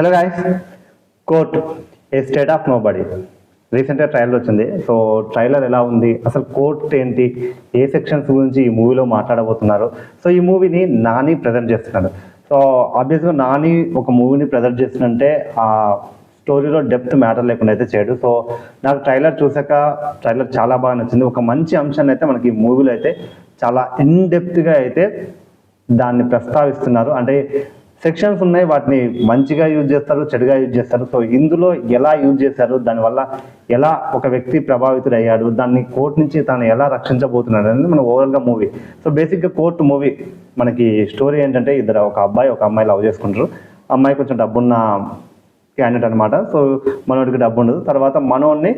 Hello guys, court a state of nobody రీసెంట్గా trailer వచ్చింది. So trailer ఎలా ఉంది, అసలు కోర్ట్ ఏంటి, ఏ సెక్షన్స్ గురించి ఈ మూవీలో మాట్లాడబోతున్నారు. సో ఈ మూవీని నాని ప్రజెంట్ చేస్తున్నాడు. సో ఆబ్వియస్గా నాని ఒక మూవీని ప్రజెంట్ చేస్తుందంటే ఆ స్టోరీలో డెప్త్ మ్యాటర్ లేకుండా అయితే చేయడు. సో నాకు ట్రైలర్ చూసాక ట్రైలర్ చాలా బాగా నచ్చింది. ఒక మంచి అంశాన్ని అయితే మనకి ఈ మూవీలో అయితే చాలా ఇన్ డెప్త్గా అయితే దాన్ని ప్రస్తావిస్తున్నారు. అంటే సెక్షన్స్ ఉన్నాయి, వాటిని మంచిగా యూజ్ చేస్తారు, చెడుగా యూజ్ చేస్తారు. సో ఇందులో ఎలా యూజ్ చేశారు, దానివల్ల ఎలా ఒక వ్యక్తి ప్రభావితుడు అయ్యాడు, దాన్ని కోర్టు నుంచి తాను ఎలా రక్షించబోతున్నాడు అనేది మన ఓవరాల్గా మూవీ. సో బేసిక్గా కోర్టు మూవీ మనకి స్టోరీ ఏంటంటే ఒక అబ్బాయి ఒక అమ్మాయి లవ్ చేసుకుంటారు. అమ్మాయి కొంచెం డబ్బున్న క్యాండిడేట్ అనమాట. సో మనోడికి డబ్బు ఉండదు. తర్వాత మనోడిని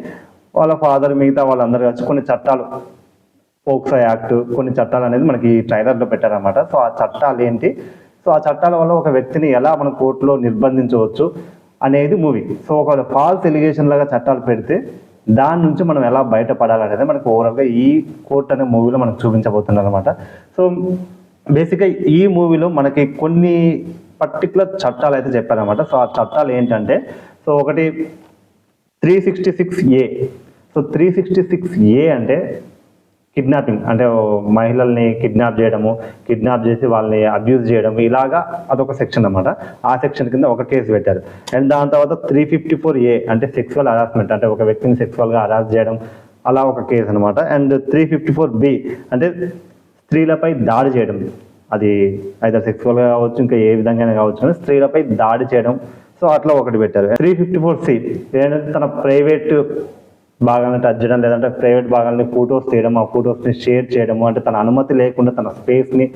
వాళ్ళ ఫాదర్ మిగతా వాళ్ళందరూ కలిసి కొన్ని చట్టాలు, పోక్సో యాక్ట్, కొన్ని చట్టాలు అనేది మనకి ట్రైలర్లో పెట్టారనమాట. సో ఆ చట్టాలు ఏంటి, సో ఆ చట్టాల వల్ల ఒక వ్యక్తిని ఎలా మన కోర్టులో నిర్బంధించవచ్చు అనేది మూవీ. సో ఒక ఫాల్స్ ఎలిగేషన్ లాగా చట్టాలు పెడితే దాని నుంచి మనం ఎలా బయటపడాలనేది మనకు ఓవరాల్గా ఈ కోర్ట్ అనే మూవీలో మనకు చూపించబోతున్నారు అనమాట. సో బేసిక్గా ఈ మూవీలో మనకి కొన్ని పర్టికులర్ చట్టాలు అయితే చెప్పారనమాట. సో ఆ చట్టాలు ఏంటంటే, సో ఒకటి 366A. సో 366A అంటే కిడ్నాపింగ్, అంటే మహిళల్ని కిడ్నాప్ చేయడము, కిడ్నాప్ చేసి వాళ్ళని అబ్యూజ్ చేయడం, ఇలాగా అదొక సెక్షన్ అనమాట. ఆ సెక్షన్ కింద ఒక కేసు పెట్టారు. అండ్ దాని తర్వాత 354A అంటే సెక్సువల్ హరాస్మెంట్, అంటే ఒక వ్యక్తిని సెక్సువల్గా హరాస్ చేయడం, అలా ఒక కేసు అనమాట. అండ్ 354B అంటే స్త్రీలపై దాడి చేయడం, అది అయితే సెక్సువల్గా కావచ్చు, ఇంకా ఏ విధంగా కావచ్చు, స్త్రీలపై దాడి చేయడం. సో అట్లా ఒకటి పెట్టారు. 354C ఏంటంటే తన ప్రైవేట్ భాగాలను టచ్ చేయడం, లేదంటే ప్రైవేట్ భాగాలని ఫొటోస్ తీయడం, ఆ ఫొటోస్ని షేర్ చేయడము, అంటే తన అనుమతి లేకుండా తన స్పేస్ని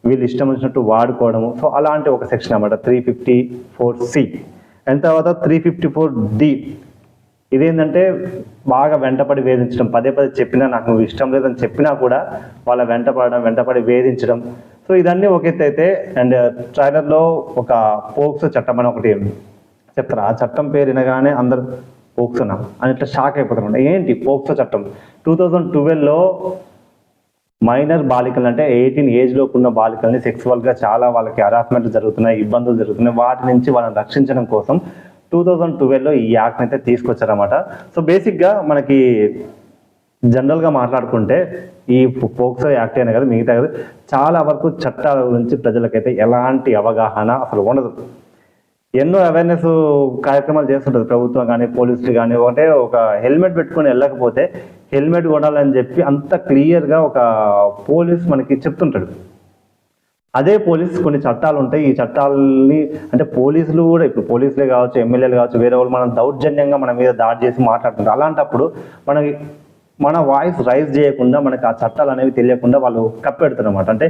వీళ్ళు ఇష్టం వచ్చినట్టు వాడుకోవడము. సో అలాంటి ఒక సెక్షన్ అన్నమాట 354C. అండ్ తర్వాత 354D ఇదేంటంటే బాగా వెంటపడి వేధించడం, పదే పదే చెప్పినా నాకు నువ్వు ఇష్టం లేదని చెప్పినా కూడా వాళ్ళ వెంటపడి వేధించడం. సో ఇదన్నీ ఒక ఎత్తు అయితే. అండ్ ట్రైలర్లో ఒక పోక్సో చట్టం అని ఒకటి చెప్తారు. ఆ చట్టం పేరు వినగానే అందరు పోక్సోనా అని ఇట్లా షాక్ అయిపోతారు. ఏంటి పోక్సో చట్టం? 2012లో మైనర్ బాలికలు, అంటే 18 ఏజ్లోకి ఉన్న బాలికల్ని సెక్సువల్గా చాలా వాళ్ళకి హరాస్మెంట్లు జరుగుతున్నాయి, ఇబ్బందులు జరుగుతున్నాయి. వాటి నుంచి వాళ్ళని రక్షించడం కోసం 2012లో ఈ యాక్ట్ని అయితే తీసుకొచ్చారన్నమాట. సో బేసిక్గా మనకి జనరల్గా మాట్లాడుకుంటే ఈ పోక్సో యాక్ట్ అనే కదా, మిగతా కదా, చాలా వరకు చట్టాల గురించి ప్రజలకైతే ఎలాంటి అవగాహన అసలు ఉండదు. ఎన్నో అవేర్నెస్ కార్యక్రమాలు చేస్తుంటుంది ప్రభుత్వం కానీ, పోలీసులు కానీ. అంటే ఒక హెల్మెట్ పెట్టుకొని వెళ్ళకపోతే హెల్మెట్ కొనాలని చెప్పి అంత క్లియర్గా ఒక పోలీస్ మనకి చెప్తుంటాడు. అదే పోలీస్ కొన్ని చట్టాలు ఉంటాయి, ఈ చట్టాలని అంటే పోలీసులు కూడా, ఇప్పుడు పోలీసులే కావచ్చు, ఎమ్మెల్యేలు కావచ్చు, వేరే వాళ్ళు మనం దౌర్జన్యంగా మన మీద దాడి చేసి మాట్లాడుతుంటారు. అలాంటప్పుడు మన వాయిస్ రైజ్ చేయకుండా, మనకి ఆ చట్టాలు అనేవి తెలియకుండా వాళ్ళు కప్పెడుతారు అనమాట. అంటే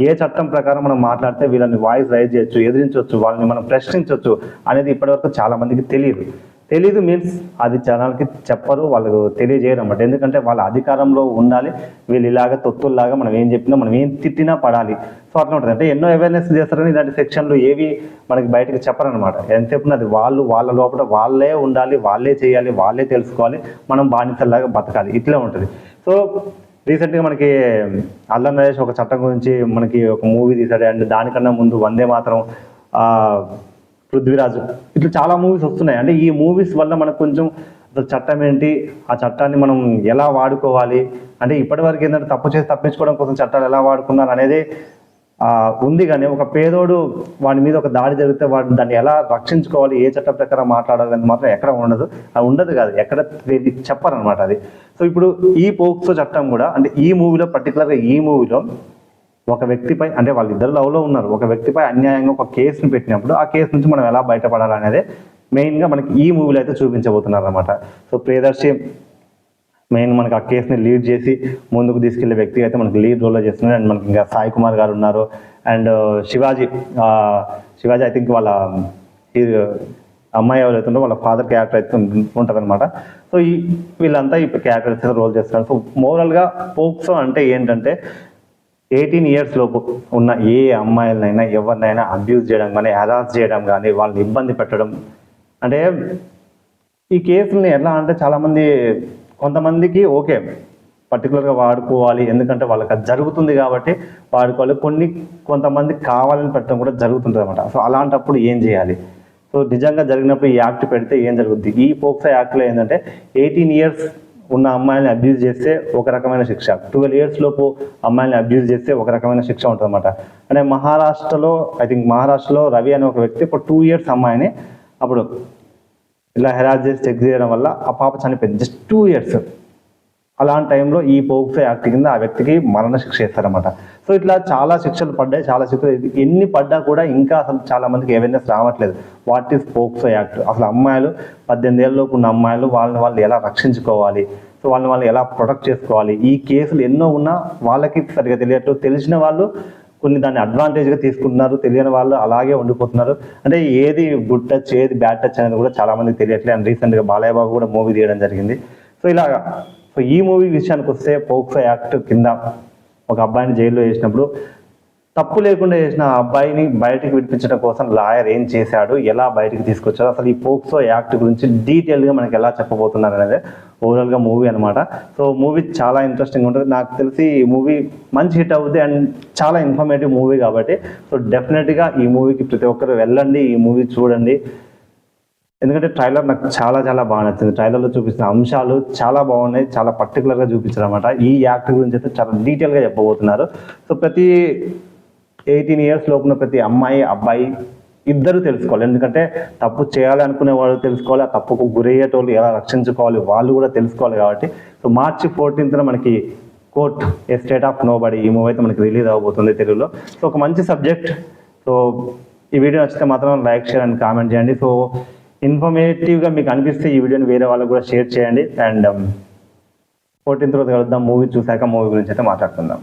ఏ చట్టం ప్రకారం మనం మాట్లాడితే వీళ్ళని వాయిస్ రైజ్ చేయొచ్చు, ఎదిరించవచ్చు, వాళ్ళని మనం ప్రశ్నించవచ్చు అనేది ఇప్పటివరకు చాలా మందికి తెలీదు మీన్స్ అది జనాలకి చెప్పరు, వాళ్ళకు తెలియజేయరు అన్నమాట. ఎందుకంటే వాళ్ళ అధికారంలో ఉండాలి, వీళ్ళు ఇలాగ తొత్తుల్లాగా మనం ఏం చెప్పినా, మనం ఏం తిట్టినా పడాలి. సో అట్లా ఉంటుంది. అంటే ఎన్నో అవేర్నెస్ చేస్తారని ఇలాంటి సెక్షన్లు ఏవి మనకి బయటకు చెప్పరనమాట. ఎంతసేపు అది వాళ్ళ లోపల వాళ్ళే ఉండాలి, వాళ్ళే చేయాలి, వాళ్ళే తెలుసుకోవాలి, మనం బానిసల్లాగా బతకాలి, ఇట్లే ఉంటుంది. సో రీసెంట్గా మనకి అల్లం నరేష్ ఒక చట్టం గురించి మనకి ఒక మూవీ తీశాడు. అండ్ దానికన్నా ముందు వందే మాత్రం, పృథ్వీరాజు, ఇట్లా చాలా మూవీస్ వస్తున్నాయి. అంటే ఈ మూవీస్ వల్ల మనకు కొంచెం అసలు చట్టం ఏంటి, ఆ చట్టాన్ని మనం ఎలా వాడుకోవాలి, అంటే ఇప్పటివరకు ఏంటంటే తప్పు చేసి తప్పించుకోవడం కోసం చట్టాలు ఎలా వాడుకున్నారు అనేది ఉంది. కానీ ఒక పేదోడు వాడి మీద ఒక దాడి జరిగితే దాన్ని ఎలా రక్షించుకోవాలి, ఏ చట్టం ప్రకారం మాట్లాడాలి అని మాత్రం ఎక్కడ ఉండదు కాదు, ఎక్కడ చెప్పారనమాట అది. సో ఇప్పుడు ఈ పోక్సో చట్టం కూడా, అంటే ఈ మూవీలో పర్టికులర్గా ఈ మూవీలో ఒక వ్యక్తిపై, అంటే వాళ్ళిద్దరు లవ్లో ఉన్నారు, ఒక వ్యక్తిపై అన్యాయంగా ఒక కేసుని పెట్టినప్పుడు ఆ కేసు నుంచి మనం ఎలా బయటపడాలనేది మెయిన్గా మనకి ఈ మూవీలో అయితే చూపించబోతున్నారు అనమాట. సో ప్రియదర్శి మెయిన్ మనకి ఆ కేసుని లీడ్ చేసి ముందుకు తీసుకెళ్లే వ్యక్తి అయితే మనకి లీడ్ రోల్లో చేస్తున్నారు. అండ్ మనకి ఇంకా సాయి కుమార్ గారు ఉన్నారు. అండ్ శివాజీ ఐ థింక్ వాళ్ళ అమ్మాయి ఎవరైతే ఉందో వాళ్ళ ఫాదర్ క్యారెక్టర్ అయితే ఉంటుంది అనమాట. సో వీళ్ళంతా ఈ క్యారెక్టర్స్ రోల్ చేస్తున్నారు. సో మోరల్గా పోక్సో అంటే ఏంటంటే 18 years లోపు ఉన్న ఏ అమ్మాయిలనైనా ఎవరినైనా అబ్యూజ్ చేయడం కానీ, హరాస్ చేయడం కానీ, వాళ్ళని ఇబ్బంది పెట్టడం. అంటే ఈ కేసుల్ని ఎలా అంటే చాలామంది, కొంతమందికి ఓకే పర్టికులర్గా వాడుకోవాలి, ఎందుకంటే వాళ్ళకి అది జరుగుతుంది కాబట్టి వాడుకోవాలి. కొంతమంది కావాలని పెట్టడం కూడా జరుగుతుంటుంది అనమాట. సో అలాంటప్పుడు ఏం చేయాలి, సో నిజంగా జరిగినప్పుడు ఈ యాక్ట్ పెడితే ఏం జరుగుద్ది? ఈ పోక్సో యాక్ట్లో ఏంటంటే 18 ఇయర్స్ ఉన్న అమ్మాయిని అబ్యూజ్ చేస్తే ఒక రకమైన శిక్ష, 12 ఇయర్స్ లోపు అమ్మాయిని అబ్యూజ్ చేస్తే ఒక రకమైన శిక్ష ఉంటుంది అనమాట. అంటే మహారాష్ట్రలో రవి అనే ఒక వ్యక్తి ఇప్పుడు 2 ఇయర్స్ అమ్మాయిని అప్పుడు ఇలా హెరాస్ చేసి చెక్ చేయడం వల్ల ఆ పాప చనిపోయింది, జస్ట్ 2 ఇయర్స్. అలాంటి టైంలో ఈ పోక్సో యాక్ట్ కింద ఆ వ్యక్తికి మరణ శిక్ష ఇస్తారన్నమాట. సో ఇట్లా చాలా శిక్షలు పడ్డాయి, చాలా శిక్షలు ఎన్ని పడ్డా కూడా ఇంకా అసలు చాలా మందికి అవేర్నెస్ రావట్లేదు. వాట్ ఈస్ పోక్సో యాక్ట్, అసలు అమ్మాయిలు 18 ఏళ్ళలోపు ఉన్న అమ్మాయిలు వాళ్ళు ఎలా రక్షించుకోవాలి, సో వాళ్ళు ఎలా ప్రొటెక్ట్ చేసుకోవాలి, ఈ కేసులు ఎన్నో ఉన్నా వాళ్ళకి సరిగా తెలియట్లేదు. తెలిసిన వాళ్ళు కొన్ని దాన్ని అడ్వాంటేజ్గా తీసుకుంటున్నారు, తెలియని వాళ్ళు అలాగే ఉండిపోతున్నారు. అంటే ఏది గుడ్ టచ్ ఏది బ్యాడ్ టచ్ అనేది కూడా చాలా మందికి తెలియట్లేదు. అండ్ రీసెంట్గా బాలయ్య బాబు కూడా మూవీ తీయడం జరిగింది. సో ఇలాగా సో ఈ మూవీ విషయానికి వస్తే పోక్సో యాక్ట్ కింద ఒక అబ్బాయిని జైల్లో వేసినప్పుడు తప్పు లేకుండా చేసిన ఆ అబ్బాయిని బయటికి విడిపించడం కోసం లాయర్ ఏం చేశాడు, ఎలా బయటికి తీసుకొచ్చాడు, అసలు ఈ పోక్సో యాక్ట్ గురించి డీటెయిల్గా మనకి ఎలా చెప్పబోతున్నారు అనేది ఓవరాల్గా మూవీ అనమాట. సో మూవీ చాలా ఇంట్రెస్టింగ్ ఉంటుంది. నాకు తెలిసి ఈ మూవీ మంచి హిట్ అవుతుంది అండ్ చాలా ఇన్ఫర్మేటివ్ మూవీ కాబట్టి సో డెఫినెట్గా ఈ మూవీకి ప్రతి ఒక్కరు వెళ్ళండి, ఈ మూవీ చూడండి. ఎందుకంటే ట్రైలర్ నాకు చాలా బాగా నచ్చింది. ట్రైలర్లో చూపించిన అంశాలు చాలా బాగున్నాయి, చాలా పర్టికులర్గా చూపించారు అనమాట. ఈ యాక్ట్ గురించి అయితే చాలా డీటెయిల్గా చెప్పబోతున్నారు. సో ప్రతి 18 ఇయర్స్ లోపున ప్రతి అమ్మాయి అబ్బాయి ఇద్దరు తెలుసుకోవాలి. ఎందుకంటే తప్పు చేయాలనుకునే వాళ్ళు తెలుసుకోవాలి, ఆ తప్పుకు గురయ్యేటోళ్ళు ఎలా రక్షించుకోవాలి వాళ్ళు కూడా తెలుసుకోవాలి. కాబట్టి సో March 14th మనకి court a state of nobody ఈ మూవీ అయితే మనకి రిలీజ్ అవ్వబోతుంది తెలుగులో. సో ఒక మంచి సబ్జెక్ట్. సో ఈ వీడియో నచ్చితే మాత్రం లైక్, షేర్ అండ్ కామెంట్ చేయండి. సో ఇన్ఫర్మేటివ్గా మీకు అనిపిస్తే ఈ వీడియోని వేరే వాళ్ళకు కూడా షేర్ చేయండి. అండ్ 14th రోజు కలుద్దాం, మూవీ చూశాక మూవీ గురించి అయితే మాట్లాడుకుందాం.